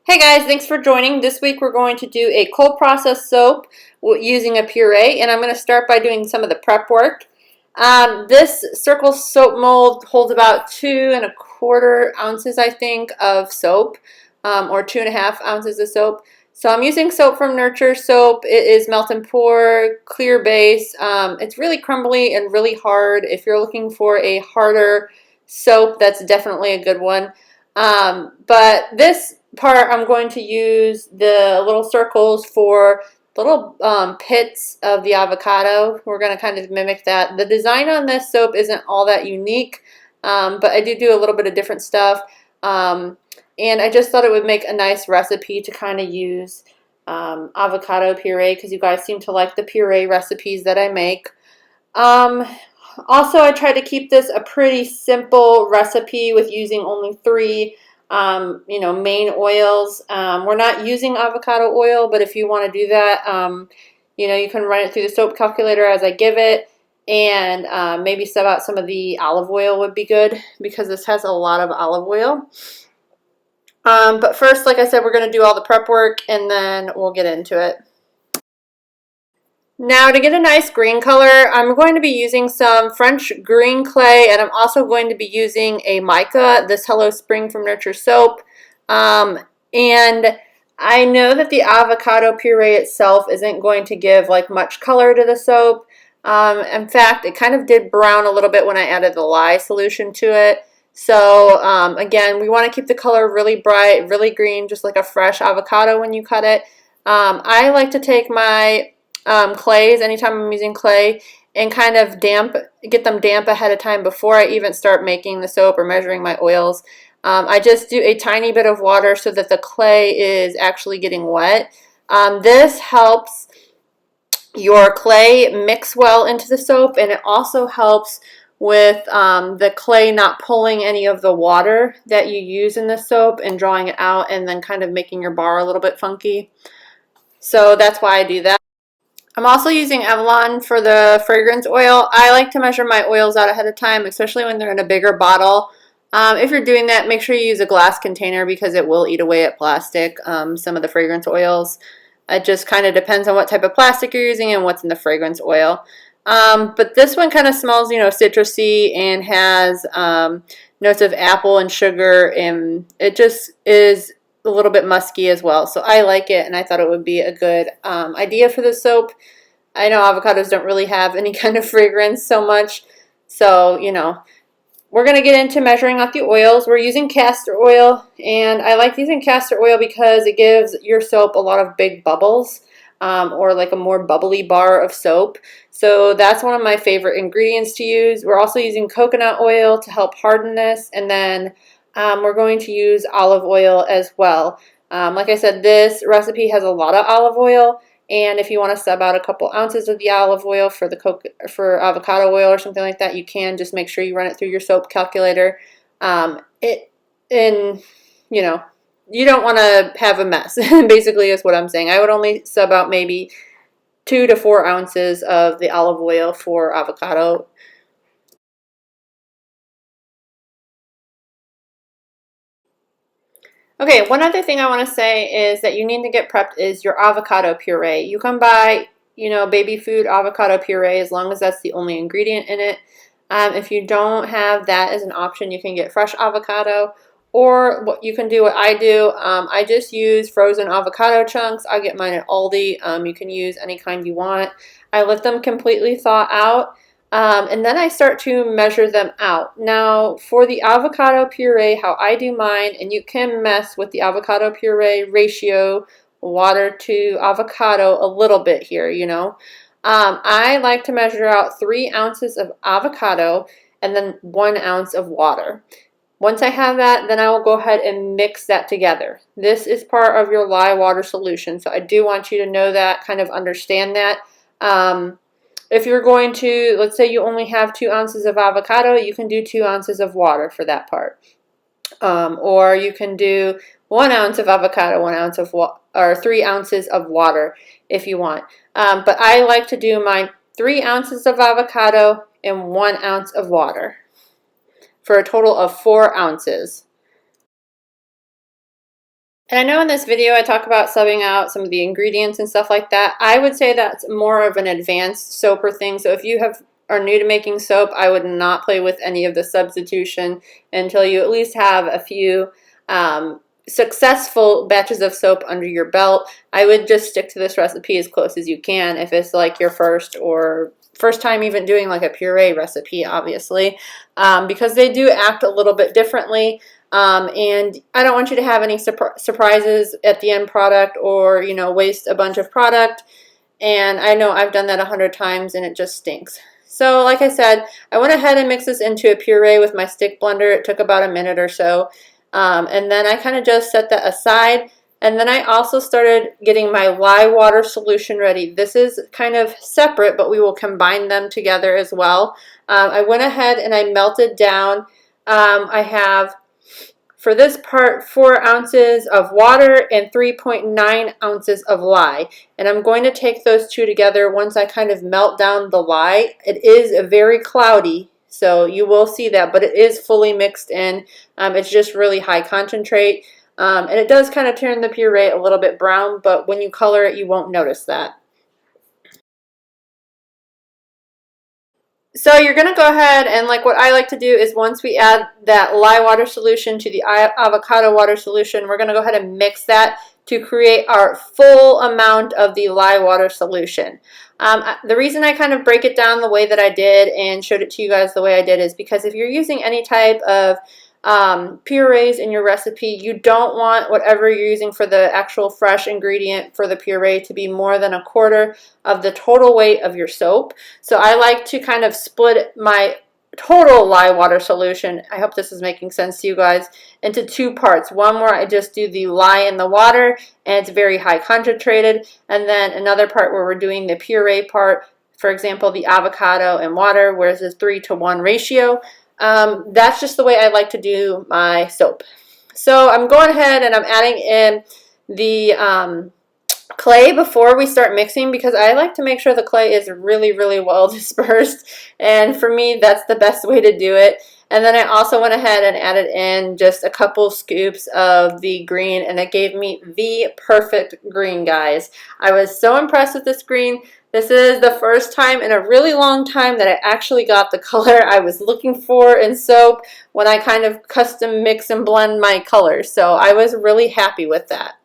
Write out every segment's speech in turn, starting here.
Hey guys, thanks for joining. This week we're going to do a cold process soap using a puree, and I'm going to start by doing some of the prep work. This circle soap mold holds about 2¼ ounces, I think, of soap, or 2½ ounces of soap. So I'm using soap from Nurture Soap. It is melt and pour, clear base. It's really crumbly and really hard. If you're looking for a harder soap, that's definitely a good one. But this part I'm going to use the little circles for little pits of the avocado. We're going to kind of mimic that. The design on this soap isn't all that unique, but I do a little bit of different stuff. And I just thought it would make a nice recipe to kind of use avocado puree, because you guys seem to like the puree recipes that I make. Also, I try to keep this a pretty simple recipe with using only three main oils. We're not using avocado oil, but if you want to do that, you can run it through the soap calculator as I give it, and maybe sub out some of the olive oil would be good, because this has a lot of olive oil. But first, like I said, we're going to do all the prep work, and then we'll get into it. Now, to get a nice green color, I'm going to be using some French green clay, and I'm also going to be using a mica, this Hello Spring from Nurture Soap. And I know that the avocado puree itself isn't going to give like much color to the soap. In fact, it kind of did brown a little bit when I added the lye solution to it. So again, we want to keep the color really bright, really green, just like a fresh avocado when you cut it. I like to take my clays anytime I'm using clay and kind of get them damp ahead of time before I even start making the soap or measuring my oils. I just do a tiny bit of water so that the clay is actually getting wet. This helps your clay mix well into the soap, and it also helps with the clay not pulling any of the water that you use in the soap and drawing it out and then kind of making your bar a little bit funky. So that's why I do that. I'm also using Avalon for the fragrance oil. I like to measure my oils out ahead of time, especially when they're in a bigger bottle. If you're doing that, make sure you use a glass container, because it will eat away at plastic, some of the fragrance oils. It just kind of depends on what type of plastic you're using and what's in the fragrance oil. But this one kind of smells, citrusy, and has notes of apple and sugar, and it just is a little bit musky as well. So I like it, and I thought it would be a good idea for the soap. I know avocados don't really have any kind of fragrance so much. So, we're going to get into measuring out the oils. We're using castor oil, and I like using castor oil because it gives your soap a lot of big bubbles, or like a more bubbly bar of soap. So that's one of my favorite ingredients to use. We're also using coconut oil to help harden this, and then we're going to use olive oil as well. Like I said, this recipe has a lot of olive oil, and if you want to sub out a couple ounces of the olive oil for for avocado oil or something like that, you can. Just make sure you run it through your soap calculator. You don't want to have a mess, basically is what I'm saying. I would only sub out maybe 2 to 4 ounces of the olive oil for avocado. Okay, one other thing I want to say is that you need to get prepped is your avocado puree. You can buy, baby food avocado puree as long as that's the only ingredient in it. If you don't have that as an option, you can get fresh avocado, or what you can do, what I do, I just use frozen avocado chunks. I get mine at Aldi. You can use any kind you want. I let them completely thaw out. And then I start to measure them out. Now, for the avocado puree, how I do mine, and you can mess with the avocado puree ratio, water to avocado a little bit here, I like to measure out 3 ounces of avocado and then 1 ounce of water. Once I have that, then I will go ahead and mix that together. This is part of your lye water solution, so I do want you to know that, kind of understand that. If you're going to, let's say you only have 2 ounces of avocado, you can do 2 ounces of water for that part. Or you can do 1 ounce of avocado, 1 ounce of or 3 ounces of water if you want. But I like to do my 3 ounces of avocado and 1 ounce of water for a total of 4 ounces. And I know in this video I talk about subbing out some of the ingredients and stuff like that. I would say that's more of an advanced soaper thing. So if you are new to making soap, I would not play with any of the substitution until you at least have a few successful batches of soap under your belt. I would just stick to this recipe as close as you can if it's like your first time even doing like a puree recipe, obviously, because they do act a little bit differently. And I don't want you to have any surprises at the end product, or, you know, waste a bunch of product. And I know I've done that 100 times and it just stinks. So like I said, I went ahead and mixed this into a puree with my stick blender. It took about a minute or so. And then I kind of just set that aside. And then I also started getting my lye water solution ready. This is kind of separate, but we will combine them together as well. I went ahead and I melted down. I have, for this part, 4 ounces of water and 3.9 ounces of lye. And I'm going to take those two together once I kind of melt down the lye. It is very cloudy, so you will see that, but it is fully mixed in. It's just really high concentrate. And it does kind of turn the puree a little bit brown, but when you color it, you won't notice that. So you're going to go ahead and, like, what I like to do is once we add that lye water solution to the avocado water solution, we're going to go ahead and mix that to create our full amount of the lye water solution. The reason I kind of break it down the way that I did and showed it to you guys the way I did is because if you're using any type of purees in your recipe, you don't want whatever you're using for the actual fresh ingredient for the puree to be more than 1/4 of the total weight of your soap. So I like to kind of split my total lye water solution, I hope this is making sense to you guys, into 2 parts. One where I just do the lye in the water and it's very high concentrated, and then another part where we're doing the puree part, for example the avocado and water, where it's a 3-to-1 ratio. That's just the way I like to do my soap. So I'm going ahead and I'm adding in the clay before we start mixing, because I like to make sure the clay is really well dispersed, and for me that's the best way to do it. And then I also went ahead and added in just a couple scoops of the green, and it gave me the perfect green, guys. I was so impressed with this green. This is the first time in a really long time that I actually got the color I was looking for in soap when I kind of custom mix and blend my colors. So I was really happy with that.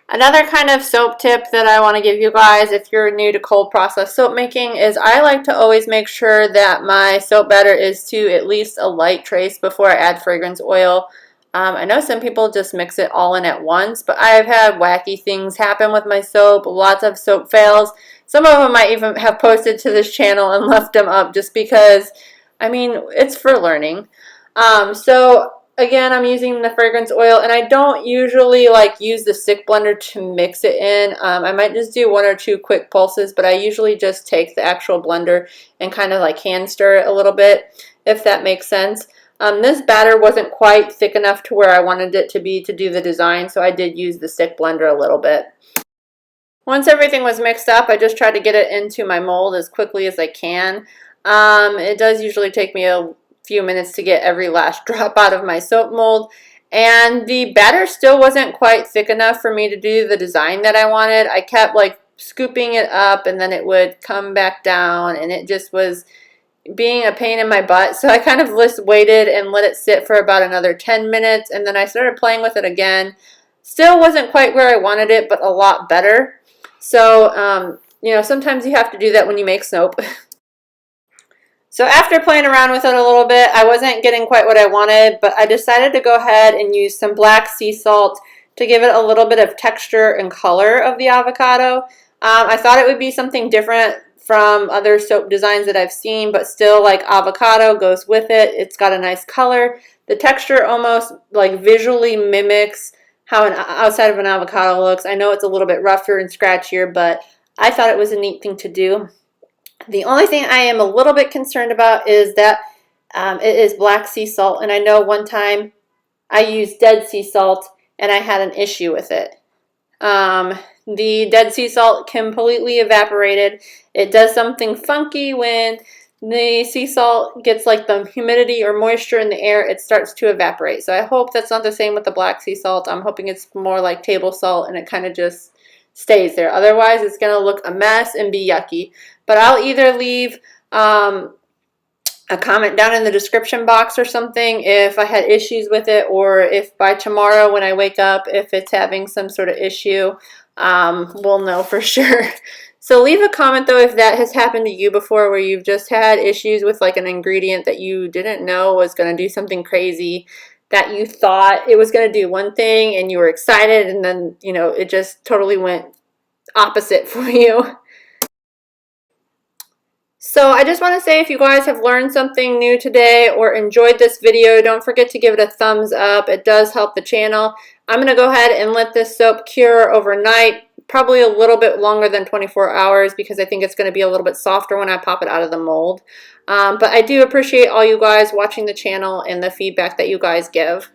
Another kind of soap tip that I want to give you guys if you're new to cold process soap making is I like to always make sure that my soap batter is to at least a light trace before I add fragrance oil. I know some people just mix it all in at once, but I've had wacky things happen with my soap, lots of soap fails. Some of them I even have posted to this channel and left them up just because, I mean, it's for learning. So again, I'm using the fragrance oil, and I don't usually like use the stick blender to mix it in. I might just do 1 or 2 quick pulses, but I usually just take the actual blender and kind of like hand stir it a little bit, if that makes sense. This batter wasn't quite thick enough to where I wanted it to be to do the design, so I did use the stick blender a little bit. Once everything was mixed up, I just tried to get it into my mold as quickly as I can. It does usually take me a few minutes to get every last drop out of my soap mold, and the batter still wasn't quite thick enough for me to do the design that I wanted. I kept like scooping it up and then it would come back down, and it just was being a pain in my butt. So I kind of just waited and let it sit for about another 10 minutes, and then I started playing with it again. Still wasn't quite where I wanted it, but a lot better. So you know, sometimes you have to do that when you make soap. So after playing around with it a little bit, I wasn't getting quite what I wanted, but I decided to go ahead and use some black sea salt to give it a little bit of texture and color of the avocado. I thought it would be something different from other soap designs that I've seen, but still, like, avocado goes with it. It's got a nice color. The texture almost like visually mimics how an outside of an avocado looks. I know it's a little bit rougher and scratchier, but I thought it was a neat thing to do. The only thing I am a little bit concerned about is that it is black sea salt, and I know one time I used dead sea salt and I had an issue with it. The dead sea salt completely evaporated. It does something funky when the sea salt gets like the humidity or moisture in the air, it starts to evaporate. So I hope that's not the same with the black sea salt. I'm hoping it's more like table salt and it kind of just stays there. Otherwise, it's going to look a mess and be yucky. But I'll either leave a comment down in the description box or something if I had issues with it, or if by tomorrow when I wake up, if it's having some sort of issue, we'll know for sure. So leave a comment though if that has happened to you before, where you've just had issues with like an ingredient that you didn't know was going to do something crazy, that you thought it was going to do one thing and you were excited and then, you know, it just totally went opposite for you. So I just want to say, if you guys have learned something new today or enjoyed this video, don't forget to give it a thumbs up. It does help the channel. I'm going to go ahead and let this soap cure overnight, probably a little bit longer than 24 hours, because I think it's going to be a little bit softer when I pop it out of the mold. But I do appreciate all you guys watching the channel and the feedback that you guys give.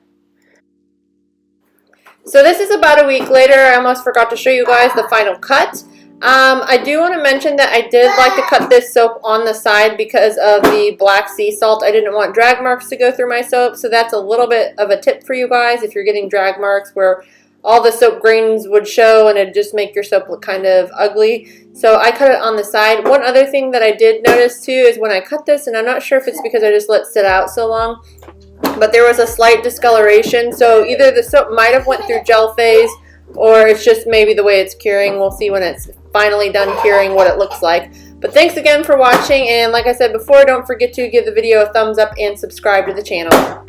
So this is about a week later. I almost forgot to show you guys the final cut. I do want to mention that I did like to cut this soap on the side because of the black sea salt. I didn't want drag marks to go through my soap, so that's a little bit of a tip for you guys if you're getting drag marks where all the soap grains would show and it'd just make your soap look kind of ugly. So I cut it on the side. One other thing that I did notice too is when I cut this, and I'm not sure if it's because I just let it sit out so long, but there was a slight discoloration. So either the soap might have went through gel phase, or it's just maybe the way it's curing. We'll see when it's finally done curing what it looks like. But thanks again for watching, and like I said before, don't forget to give the video a thumbs up and subscribe to the channel.